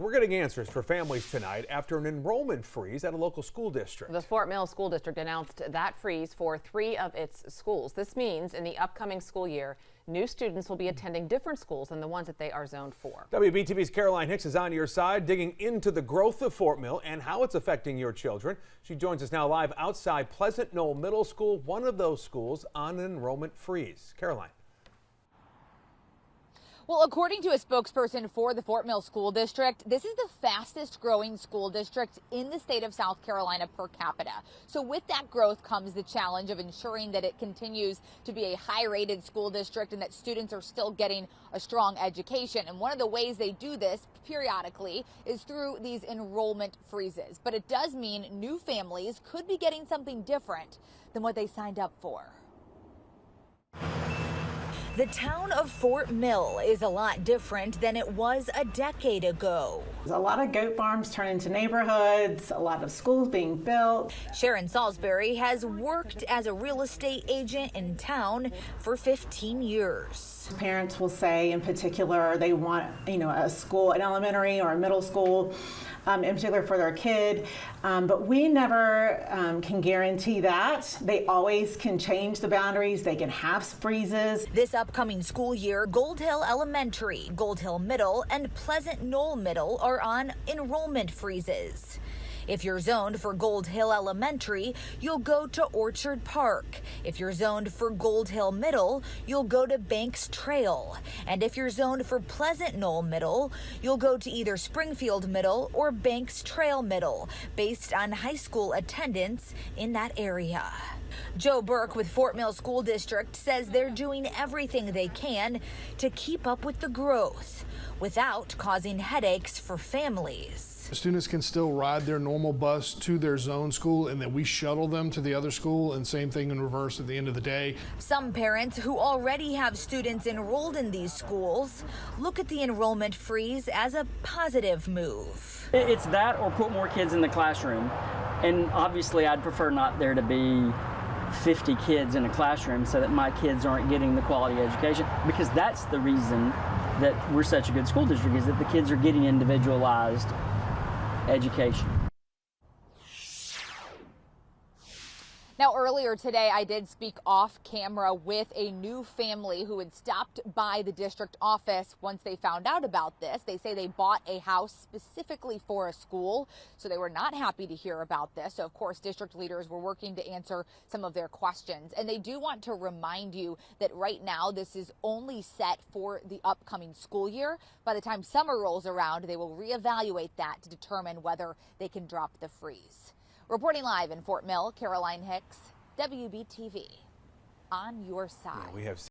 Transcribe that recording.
We're getting answers for families tonight after an enrollment freeze at a local school district. The Fort Mill School District announced that freeze for 3 of its schools. This means in the upcoming school year, new students will be attending different schools than the ones that they are zoned for. WBTV's Caroline Hicks is on your side, digging into the growth of Fort Mill and how it's affecting your children. She joins us now live outside Pleasant Knoll Middle School, one of those schools on an enrollment freeze. Caroline. Well, according to a spokesperson for the Fort Mill School District, this is the fastest growing school district in the state of South Carolina per capita. So with that growth comes the challenge of ensuring that it continues to be a high-rated school district and that students are still getting a strong education. And one of the ways they do this periodically is through these enrollment freezes. But it does mean new families could be getting something different than what they signed up for. The town of Fort Mill is a lot different than it was a decade ago. A lot of goat farms turn into neighborhoods, a lot of schools being built. Sharon Salisbury has worked as a real estate agent in town for 15 years. Parents will say in particular they want, a school, an elementary or a middle school, in particular for their kid, but we never can guarantee that. They always can change the boundaries, they can have freezes. This upcoming school year, Gold Hill Elementary, Gold Hill Middle, and Pleasant Knoll Middle are on enrollment freezes. If you're zoned for Gold Hill Elementary, you'll go to Orchard Park. If you're zoned for Gold Hill Middle, you'll go to Banks Trail. And if you're zoned for Pleasant Knoll Middle, you'll go to either Springfield Middle or Banks Trail Middle, based on high school attendance in that area. Joe Burke with Fort Mill School District says they're doing everything they can to keep up with the growth without causing headaches for families. Students can still ride their normal bus to their zone school, and then we shuttle them to the other school, and same thing in reverse at the end of the day. Some parents who already have students enrolled in these schools look at the enrollment freeze as a positive move. It's that or put more kids in the classroom, and obviously I'd prefer not there to be 50 kids in a classroom so that my kids aren't getting the quality education, because that's the reason that we're such a good school district, is that the kids are getting individualized education. Now, earlier today, I did speak off camera with a new family who had stopped by the district office once they found out about this. They say they bought a house specifically for a school, so they were not happy to hear about this. So, of course, district leaders were working to answer some of their questions. And they do want to remind you that right now, this is only set for the upcoming school year. By the time summer rolls around, they will reevaluate that to determine whether they can drop the freeze. Reporting live in Fort Mill, Caroline Hicks, WBTV, on your side. Yeah, we have